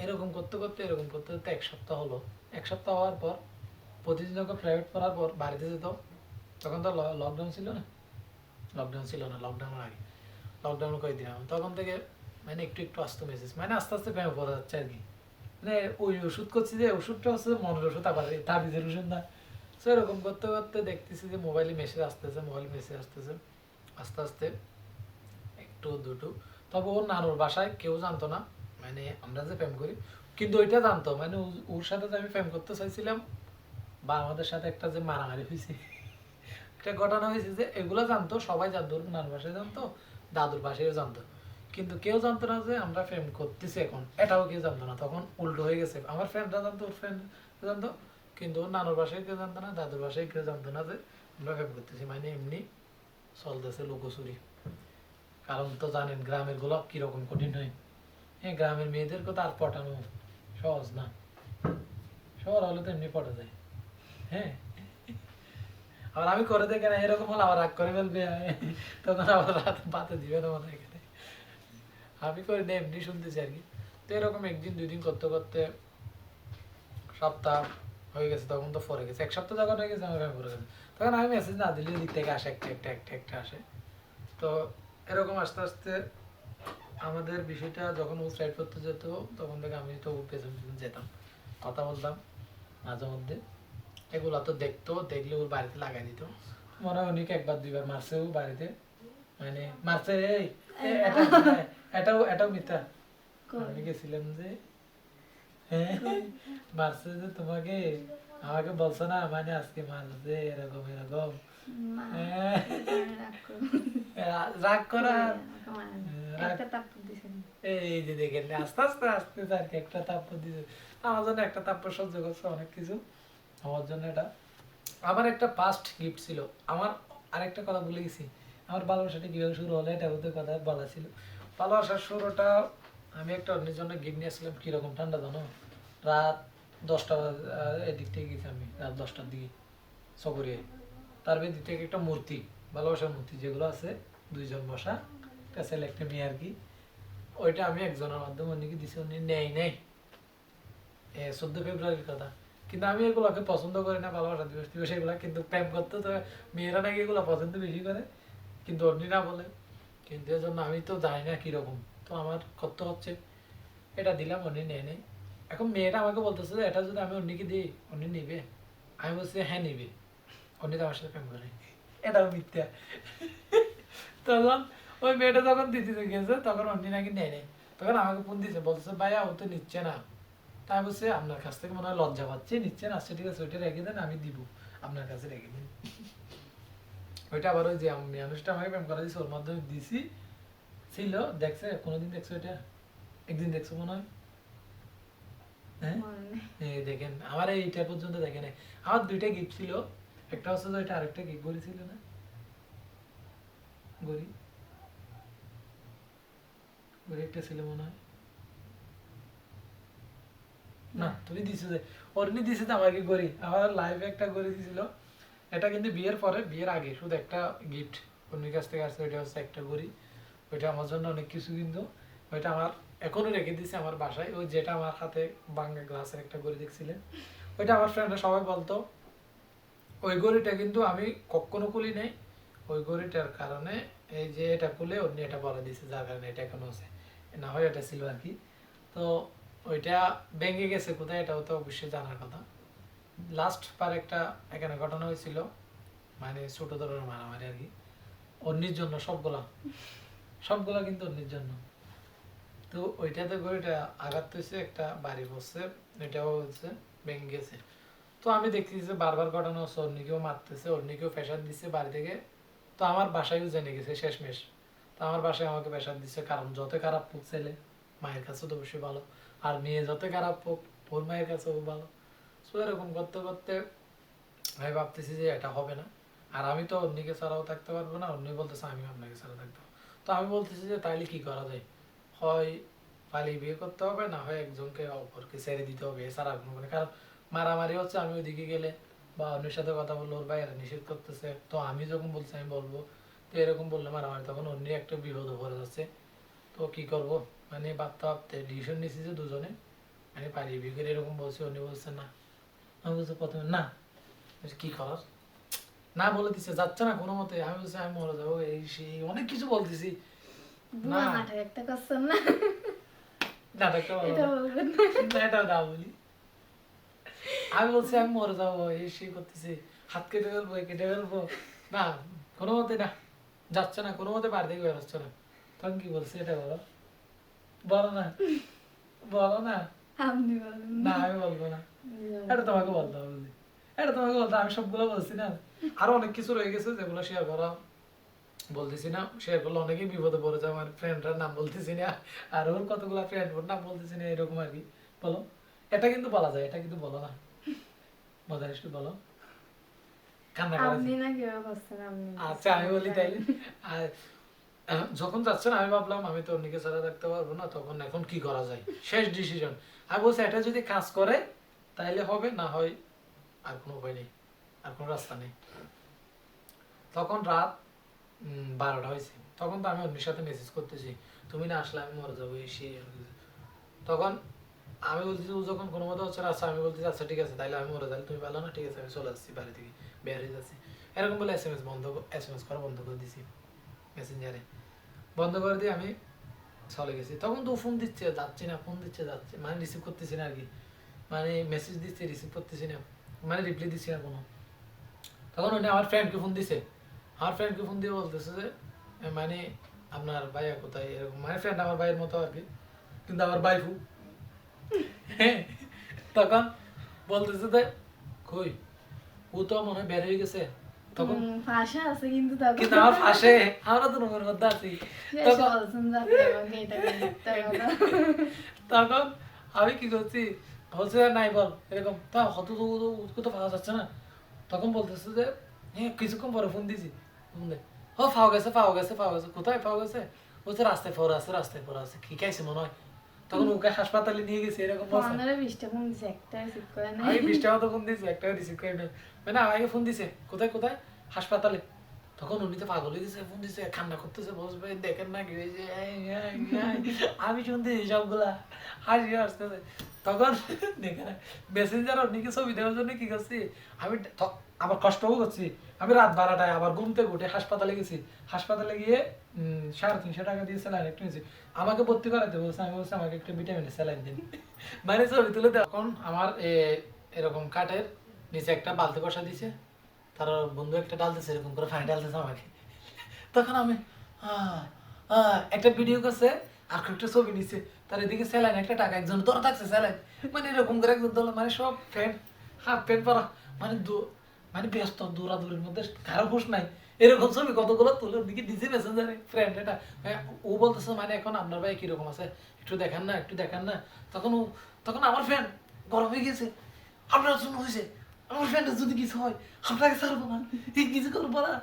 এরকম করতে করতে এরকম করতে করতে এক সপ্তাহ হলো। এক সপ্তাহ হওয়ার পর প্রতিদিন যখন প্রাইভেট পড়ার পর বাড়িতে যেত, তখন তো লকডাউন ছিল না, লকডাউন ছিল না, লকডাউনের আগে, লকডাউন করে দিলাম তখন থেকে, মানে একটু একটু আসতো মেসেজ, মানে আস্তে আস্তে প্রেমে পড়া যাচ্ছে আর কি। মানে ওই ওষুধ করছি যে ওষুধটা হচ্ছে মনের ওষুধ, আবার তাবিজের ওষুধ না। তো এরকম করতে করতে দেখতেছি যে মোবাইলে মেসেজ আসতেছে, মোবাইলে মেসেজ আসতেছে, আস্তে আস্তে একটু দুটো। তবে ওর নানুর বাসায় কেউ জানতো না মানে আমরা যে প্রেম করি, কিন্তু ওইটা জানতো, মানে ওর সাথে যে আমি প্রেম করতে চাইছিলাম, বা আমাদের সাথে একটা যে মারামারি হয়েছে, একটা ঘটনা হয়েছে, যে এগুলো জানতো, সবাই জানতো, ওর নানুর বাসায় জানতো, দাদুর বাসায়ও জানতো, কিন্তু কেউ জানতো না যে আমরা প্রেম করতেছি এখন, এটাও কেউ জানতো না। তখন উল্টো হয়ে গেছে, আমার ফ্রেন্ডরা জানতো, ওর ফ্রেন্ড জানতো, কিন্তু ওর নানুর বাসায় কেউ জানতো না, দাদুর বাসায় কেউ জানতো না যে আমরা প্রেম করতেছি, মানে এমনি চলতেছে লুকোচুরি। কারণ তো জানেন গ্রামের গুলো কিরকম কঠিন হয়, হ্যাঁ গ্রামের মেয়েদেরকে তো আর পটানো সহজ না, শহর হলে তো এমনি পটা যায়। হ্যাঁ, আর আমি করে দেখে না, এরকম হলে আবার রাগ করে ফেলবে, তখন আবার রাত পাতে দিবে না মনে হয় এখানে। আমি করি না, এমনি শুনতেছি আর কি। তো এরকম একদিন দুই দিন করতে করতে সপ্তাহ হয়ে গেছে, তখন তো পরে গেছে, এক সপ্তাহ যখন হয়ে গেছে আমার পরে গেছে, তখন আমি মেসেজ না দিলে দিক থেকে আসে একটা একটা একটা একটা আসে। তো এরকম আস্তে আস্তে আমাদের বিষয়টা যখন ও সাইড করতে যেত, তখন থেকে আমি তো ওর পেছন পেছন যেতাম, কথা বলতাম মাঝে মধ্যে। এগুলা তো দেখতো, দেখলে ওর বাড়িতে লাগাই দিত, মনে হয় উনিকে একবার দুইবার মারছে ও বাড়িতে, মানে মারছে এই এটাও এটাও মিথ্যা। আমি গেছিলাম যে, হ্যাঁ মারছে যে তোমাকে, আমাকে বলছো না মানে আজকে মারছে এরকম এরকম। হ্যাঁ, রাগ করা, এই যে দেখেন আস্তে আস্তে আস্তে আর কি একটা তাপ্পর দিছে। আমার জন্য একটা তাপ্পর সহ্য করছে অনেক কিছু, আমার জন্য এটা। আমার একটা পাস্ট গিফট ছিল। আমার আরেকটা কথা ভুলে গেছি, আমার ভালোবাসাটা কিভাবে শুরু হলো এটা ওদের কথা বলা ছিল। ভালোবাসার শুরুটা, আমি একটা অন্যের জন্য গিফট নিয়ে আসলাম, কিরকম ঠান্ডা জানো, রাত 10টা এদিক থেকে গেছি আমি, রাত 10টার দিকে সবরিয়ে। তার দিক থেকে একটা মূর্তি, ভালোবাসার মূর্তি যেগুলো আছে, দুইজন বসা, একটা ছেলে একটা মেয়ে আর কি, ওইটা আমি একজনের মাধ্যমে অন্যকে দিছি, উনি নেই নেই 14 ফেব্রুয়ারির কথা। কিন্তু আমি এগুলোকে পছন্দ করি না, ভালোবাসা দিবস দিবস এগুলা, কিন্তু প্রেম করতে তো মেয়েরা নাকি এগুলো পছন্দ বেশি করে, কিন্তু অন্য না বলে। কিন্তু এর জন্য আমি তো জানি না কিরকম, তো আমার করতে হচ্ছে, এটা দিলাম, অন্য নেয় নেই। এখন মেয়েরা আমাকে বলতেছে যে এটা যদি আমি অন্যকে দিই অন্য নিবে, আমি বলছি হ্যাঁ নিবে, অন্য তো আমার সাথে প্রেম করে, এটাও মিথ্যা। তখন ওই মেয়েটা যখন দিতে গেছে তখন অন্য নাকি নেয় নেই, তখন আমাকে ফোন দিছে, বলতেছে ভাইয়া ও তো নিচ্ছে না। তাই বলছে আপনার কাছ থেকে মনে হয় লজ্জা পাচ্ছে, নিচ্ছে না, আচ্ছা ঠিক আছে ওইটা রেখে দেন, আমি দিব, আপনার কাছে রেখে দিন। ওইটা আবার ওই যে মানুষটা আমাকে প্রেম করা দিয়েছে ওর মাধ্যমে দিছি, ছিল, দেখছে কোনোদিন দেখছো এটা, একদিন দেখছো মনে হয়। হ্যাঁ, এই দেখেন আমার এইটা পর্যন্ত দেখে নাই। আমার দুইটা গিফট ছিল, একটা হচ্ছে যে ওইটা, আরেকটা কি গড়ি ছিল না, গড়ি, গড়ি একটা ছিল মনে হয়, না তুমি দিছো যে, অর্নি দিছে তো আমাকে গড়ি, আমার লাইফে একটা গড়ি দিছিল। এটা কিন্তু বিয়ের পরে, বিয়ের আগে শুধু একটা গিফট অন্যের কাছ থেকে আসছে, ওইটা হচ্ছে একটা গড়ি। ওইটা আমার জন্য অনেক কিছু, কিন্তু ওইটা আমার এখনো রেখে দিছি আমার বাসায়, ওই যেটা আমার হাতে ভাঙা গ্লাসের একটা গড়ি দেখছিলেন, ওইটা আমার ফ্রেন্ডরা সবাই বলতো, ওই গড়িটা কিন্তু আমি কখনো খুলি নাই, ওই গড়িটার কারণে এই যে এটা খুলে অন্য এটা পরে দিছে, যার কারণে এটা এখনো আছে, না হয় এটা ছিল আর কি। তো ওইটা ভেঙে গেছে কোথায়, এটাও তো অবশ্যই জানার কথা। লাস্ট বার একটা এখানে ঘটনা হয়েছিল, মানে ছোট ধরনের মারামারি আর কি, অন্যের জন্য সবগুলা, সবগুলা কিন্তু অন্যের জন্য। তো ওইটাতে করে এটা আঘাত হয়েছে, একটা বাড়ি পড়ছে, এটাও হচ্ছে ভেঙে গেছে। তো আমি দেখতেছি যে বারবার ঘটনা হচ্ছে, অন্যকেও মারতেছে, অন্যকেও প্রেশার দিচ্ছে বাড়ি থেকে। তো আমার বাসায়ও জেনে গেছে শেষমেশ। তো আমার বাসায় আমাকে প্রেশার দিচ্ছে, কারণ যত খারাপ হোক ছেলে মায়ের কাছে তো অবশ্যই ভালো, আর মেয়ে যত খারাপ হোক ওর মায়ের কাছেও ভালো। সো এরকম করতে করতে আমি ভাবতেছি যে এটা হবে না, আর আমি তো অন্যকে ছাড়াও থাকতে পারবো না, অন্য বলতেছে আমি আপনাকে ছাড়া থাকতে পারবো। তো আমি বলতেছি যে তাইলে কি করা যায়, হয় পালিয়ে বিয়ে করতে হবে, না হয় একজনকে অপরকে ছেড়ে দিতে হবে, এছাড়া আর কোনো মানে, কারণ মারামারি হচ্ছে আমি ওইদিকে গেলে বা অন্যের সাথে কথা বললে ওর ভাইয়েরা নিষেধ করতেছে, তো আমি যখন বলছি আমি বলবো, তো এরকম বললে মারামারি, তখন অন্য একটা বিপদ পড়ে যাচ্ছে। তো কি করব, মানে ভাবতে ভাবতে ডিসিশন নিয়েছি যে দুজনে মানে পালিয়ে বিয়ে করে, এরকম বলছি, উনি বলছে না। আমি বলছি প্রথমে না, বলছি, কি করার, না বলে দিচ্ছে, যাচ্ছে না কোনো মতে। আমি বলছি আমি মরে যাবো, এই সেই অনেক কিছু বলতেছি। না বুয়া নাটক একটা করছেন না, নাটকটা বলো এটা না। বলবেন না, এটাও না বলি। আমি বলছি আমি মরে যাবো, এই সেই করতেছি, হাত কেটে ফেলবো, এই কেটে ফেলবো, না কোনো মতে না, যাচ্ছে না কোনো মতে, বাড়ি থেকে বেরোচ্ছে না। তখন কি বলছি এটা বলো, বলো না, বলো না। আপনি বলেন না না। আমি বলবো না, এটা তোমাকে বলতে হবে বুঝলি। এটা তোমাকে বলতে, আমি সবগুলো বলছি না, আরো অনেক কিছু রয়ে গেছে যেগুলো শেয়ার করা বলতেছি না, শেয়ার করলে অনেকেই বিপদে পড়ে যায়, আমার ফ্রেন্ডরার নাম বলতেছি না, আর ওর কতগুলো ফ্রেন্ড, ওর নাম বলতেছি না, এরকম আর কি। বলো, এটা কিন্তু বলা যায়, এটা কিন্তু বলো না, মজার একটু বলো, কান্না করেছি। আপনি না কিভাবে করছেন আপনি আচ্ছা আমি বলি তাইলে। আর যখন যাচ্ছে না, আমি ভাবলাম আমি তো অন্যকে ছাড়া থাকতে পারবো না, তখন এখন কি করা যায়, শেষ ডিসিশন। আমি বলছি এটা যদি কাজ করে তাইলে হবে, না হয় আর কোনো উপায় নেই, আর কোনো রাস্তা নেই। তখন রাত 12টা হয়েছে, তখন তো আমি অন্যের সাথে মেসেজ করতেছি, তুমি না আসলে আমি মরে যাবো, এই সেই আর কিছু। তখন আমি বলতেছি, ও যখন কোনো মতো হচ্ছে না, আচ্ছা আমি বলতেছি আচ্ছা ঠিক আছে, তাইলে আমি মরে যাই, তুমি ভালো না, ঠিক আছে আমি চলে আসছি বাড়ি থেকে, বের হয়ে যাচ্ছি, এরকম বলে এস এম এস করা বন্ধ করে দিছি মেসেঞ্জারে, বন্ধ করে দিয়ে আমি চলে গেছি। তখন তো ফোন দিচ্ছে যাচ্ছে না, ফোন দিচ্ছে যাচ্ছে, মানে রিসিভ করতেছি না আর কি, মানে মেসেজ দিচ্ছে রিসিভ করতেছি না, মানে রিপ্লাই দিচ্ছি না কোনো। তখন উনি আমার ফ্রেন্ডকে ফোন দিছে, আমার ফ্রেন্ডকে ফোন দিয়ে বলতেছে যে মানে আপনার ভাইয়া কোথায়, এরকম, মানে ফ্রেন্ড আমার ভাইয়ের মতো আর কি, কিন্তু আমার বাইফু। হ্যাঁ, তখন বলতেছে যে কই, ও তো মনে হয় বের হয়ে গেছে। তখন ভাষা আছে কিন্তু তখন কিন্তু আমার পাশে, আমরা তো রুমের মধ্যে আছি। শেষ তখন বলছেন যে আপনি আমাকে এটা করে দিতে হবে না। তখন আমি কি করছি, বলছে নাই বল এরকম, তা হত তো পাওয়া যাচ্ছে না। তখন বলতেছে যে কিছুক্ষণ পরে ফোন দিছি, ফোন দে, ও পাওয়া গেছে পাওয়া গেছে পাওয়া গেছে, কোথায় পাওয়া গেছে, বলছে রাস্তায় পড়ে আছে, রাস্তায় পড়ে আছে, কি খাইছে মনে হয়। তখন ওকে হাসপাতালে নিয়ে গেছে, এরকম বলছে। 15-20টা ফোন দিছে, একটা রিসিভ করে নাই। আমি 20 টাকা তো ফোন দিয়েছি, একটা রিসিভ করে না, মানে আমাকে ফোন দিছে, কোথায় কোথায়, হাসপাতালে। তখন উনি তো পাগল হয়ে গেছে, ফোন দিছে, কান্না করতেছে, বসবে দেখেন না কি হয়েছে, আমি শুনতেছি সবগুলা, হাসি আসতেছে। তখন দেখে না মেসেঞ্জার অন্যকে ছবি দেওয়ার জন্য কি করছি, আমি আবার কষ্টও করছি, আমি রাত 12টায় আবার ঘুম থেকে উঠে হাসপাতালে গেছি, হাসপাতালে গিয়ে 350 টাকা দিয়ে স্যালাইন একটা নিয়েছি, আমাকে ভর্তি করাতে বলছে, আমি বলছি আমাকে একটা ভিটামিনের স্যালাইন দিন, মানে ছবি তুলে দেওয়া। তখন আমার এরকম কাঠের নিচে একটা বালতি বসা দিছে, তার বন্ধু একটা ডালতেছে, এরকম করে ফাইন ডালতেছে আমাকে। তখন আমি একটা ভিডিও করছে, আর একটা ছবি নিচ্ছে, তার এদিকে স্যালাইন একটা টাকা, একজন ধরে থাকছে স্যালাইন, মানে এরকম করে একজন ধরো, মানে সব প্যান্ট, হাফ প্যান্ট পরা, মানে মানে ব্যস্ত দৌড়াদৌড়ির মধ্যে কারো হুঁশ নাই, এরকম ছবি কতগুলো তুলে ওদিকে দিছে মেসেঞ্জারে ফ্রেন্ড এটা। ও বলতেছে মানে এখন আপনার ভাই কিরকম আছে, একটু দেখান না, একটু দেখান না। তখন তখন আমার ফ্রেন্ড গরম হয়ে গেছে, আপনার জন্য হয়েছে, আমার ফ্রেন্ডের যদি কিছু হয় আপনাকে ছাড়বো না, এই কিছু করবো না,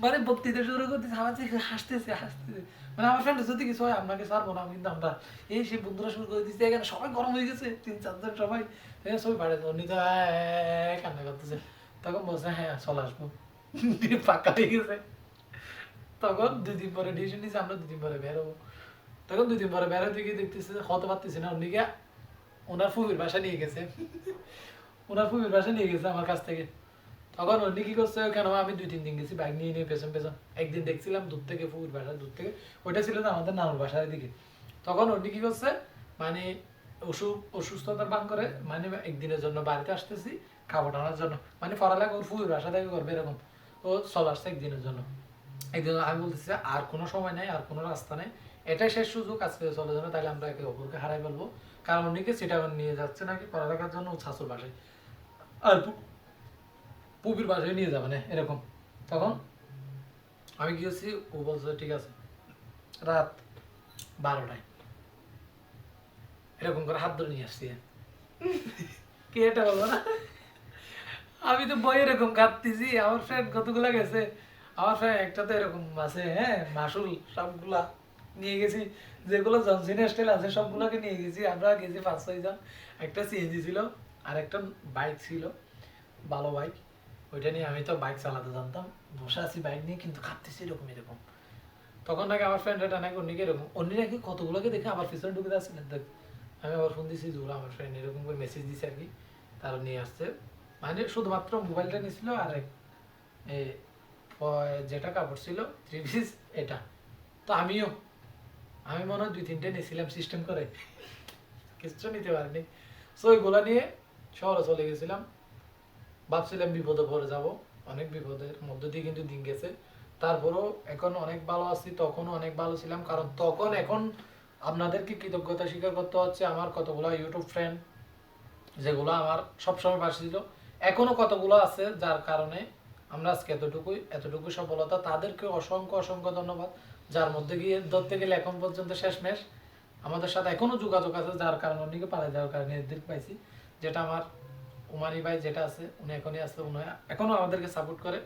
মানে বক্তৃতা শুরু করতেছে, আমার যে হাসতেছে হাসতেছে, মানে আমার ফ্রেন্ডের যদি কিছু হয় আপনাকে ছাড়বো না, কিন্তু আমরা এই সেই বন্ধুরা শুরু করে দিচ্ছে, এখানে সবাই গরম হয়ে গেছে, 3-4 জন সবাই সবাই বাড়ে, উনি তো কান্না করতেছে। তখন বলছে হ্যাঁ চলে আসবো, পাক্কা হয়ে গেছে। তখন 2 দিন পরে ডিসিশন নিয়েছে আমরা 2 দিন পরে বের হবো। তখন 2 দিন পরে বের হতে গিয়ে দেখতেছে হতে পারতেছি না, উনি ওনার ফুফির বাসা নিয়ে গেছে, ওনার ফুফির বাসা নিয়ে গেছে আমার কাছ থেকে। তখন অন্য কি করছে কেন আমি 2-3 দিন গেছি বাইক নিয়ে নিয়ে পেছন পেছন, একদিন দেখছিলাম দূর থেকে পুকুর বাসার দূর থেকে, ওইটা ছিল না আমাদের নানুর বাসার দিকে। তখন অন্য কি করছে মানে অসুস্থতার ভান করে মানে একদিনের জন্য বাড়িতে আসতেছি খাবার আনার জন্য, মানে পড়ালেখা ওর পুকুর বাসা থেকে করবে এরকম, ও চলে আসছে একদিনের জন্য। একদিন আমি বলতেছি আর কোনো সময় নাই, আর কোনো রাস্তা নেই, এটাই শেষ সুযোগ, আজকে চলে যাবে, তাহলে আমরা একে অপরকে হারাই ফেলবো। কারণ অন্যকে চিটাগাং নিয়ে যাচ্ছে নাকি পড়ালেখার জন্য ও শাশুর বাসায়, আর পুবির বাসায় নিয়ে যাবে না এরকম। তখন আমি কি করছি, ও বলছে ঠিক আছে, রাত 12টায় এরকম করে হাত ধরে নিয়ে আসছি। কে এটা বলবো না, আমি তো বই এরকম কাঁদতেছি, আমার ফ্রেন্ড কতগুলা গেছে, আমার ফ্রেন্ড একটা তো এরকম আছে, হ্যাঁ মাসুল সবগুলা নিয়ে গেছি, যেগুলো জনসিন স্টাইল আছে সবগুলোকে নিয়ে গেছি, আমরা গেছি 5-6 জন। একটা সিএনজি ছিল আর একটা বাইক ছিল, ভালো বাইক, ওইটা নিয়ে আমি তো বাইক চালাতে জানতাম, বসে আছি বাইক নিয়ে কিন্তু কাঁদতেছি এরকম এরকম। তখন নাকি আমার ফ্রেন্ডটা নাকি অন্যকে এরকম, অন্য নাকি কতগুলোকে দেখে আবার পিছনে ঢুকে যাচ্ছিলেন দেখ। আমি আবার ফোন দিছি জোর, আমার ফ্রেন্ড এরকম করে মেসেজ দিছে আর কি, তারা নিয়ে আসছে, মানে শুধুমাত্র মোবাইলটা নিয়েছিল আর এ যেটা কাপড় ছিল 3 পিস এটা। তো আমি মনে হয় 2-3টে নিয়েছিলাম সিস্টেম করে, কিছু নিতে পারিনি। সো ওইগুলা নিয়ে শহরে চলে গেছিলাম, ভাবছিলাম বিপদে পড়ে যাব, অনেক বিপদের মধ্য দিয়ে কিন্তু দিন গেছে। তারপরেও এখন অনেক ভালো আছি, তখনও অনেক ভালো ছিলাম, কারণ তখন এখন আপনাদেরকে কৃতজ্ঞতা স্বীকার করতে হচ্ছে আমার কতগুলো ইউটিউব ফ্রেন্ড যেগুলো আমার সবসময় পাশে ছিল, এখনো কতগুলো আছে, যার কারণে আমরা আজকে এতটুকু সফলতা, তাদেরকে অসংখ্য অসংখ্য ধন্যবাদ। যার মধ্যে গিয়ে ধরতে গেলে এখন পর্যন্ত শেষমেশ আমাদের সাথে এখনো যোগাযোগ আছে, যার কারণে উনিকে পালাই যাওয়ার কারণে এদের পাইছি, যেটা আমার উমানি ভাই যেটা আছে উনি এখনই আছে, উনি এখনো আমাদেরকে সাপোর্ট করে,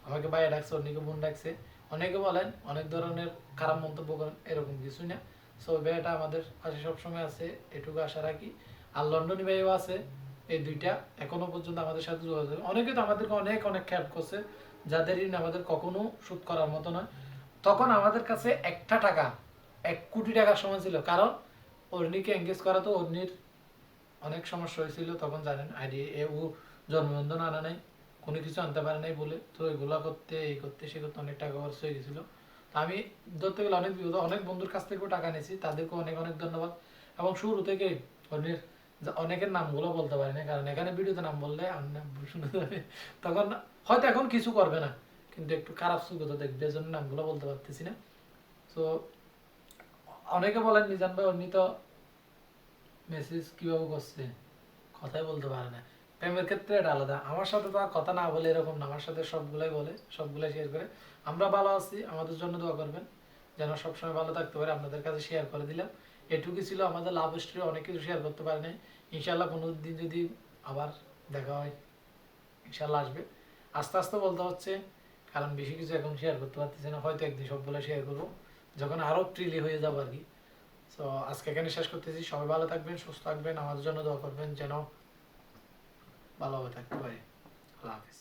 আমাকে ভাই ডাকছে, অন্যকে বোন ডাকছে, অনেকে বলেন অনেক ধরনের খারাপ মন্তব্য করেন, এরকম কিছুই না। সো ভাইটা আমাদের পাশে সবসময় আছে, এটুকু আশা রাখি। আর লন্ডনী ভাইও আছে, এই দুইটা এখনো পর্যন্ত আমাদের সাথে যোগাযোগ, অনেকে তো আমাদেরকে অনেক অনেক হেল্প করছে, যাদের ঋণ আমাদের কখনো শোধ করার মতো নয়। তখন আমাদের কাছে একটা টাকা 1 কোটি টাকার সময় ছিল, কারণ অর্নিকে এঙ্গেজ করা তো অর্নির অনেক সমস্যা হয়েছিল, তখন জানেন আইডি ও জন্মবন্ধন আনা নাই, কোনো কিছু আনতে পারে নাই বলে, তো এগুলা করতে এই করতে সে করতে অনেক টাকা খরচ হয়ে গেছিল। তো আমি ধরতে গেলে অনেক বিপদ, অনেক বন্ধুর কাছ থেকেও টাকা নিয়েছি, তাদেরকে অনেক অনেক ধন্যবাদ। এবং শুরু থেকে অন্যের অনেকের নামগুলো বলতে পারি না, কারণ এখানে ভিডিওতে নাম বললে নাম শুনে যাবে, তখন হয়তো এখন কিছু করবে না, কিন্তু একটু খারাপ সুগত দেখবে, এজন্য নামগুলো বলতে পারতেছি না। তো অনেকে বলেন মিজান ভাই অন্য তো মেসেজ কিভাবে করছে, কথাই বলতে পারে না, প্রেমের ক্ষেত্রে এটা আলাদা, আমার সাথে তো আর কথা না বলে এরকম না, আমার সাথে সবগুলাই বলে, সবগুলাই শেয়ার করে। আমরা ভালো আছি, আমাদের জন্য দোয়া করবেন যেন সবসময় ভালো থাকতে পারে, আপনাদের কাছে শেয়ার করে দিলাম। এটুকুই ছিল আমাদের লাভ স্টোরি, অনেক কিছু শেয়ার করতে পারি নাই, ইনশাল্লাহ কোনো দিন যদি আবার দেখা হয় ইনশাল্লাহ আসবে। আস্তে আস্তে বলতে হচ্ছে, কারণ বেশি কিছু এখন শেয়ার করতে পারতেছি না, হয়তো একদিন সবগুলো শেয়ার করবো যখন আরও ফ্রিলি হয়ে যাবো আর কি। তো আজকে এখানে শেষ করতেছি, সবাই ভালো থাকবেন, সুস্থ থাকবেন, আমাদের জন্য দোয়া করবেন যেন ভালোভাবে থাকতে পারি। আল্লাহ হাফিজ।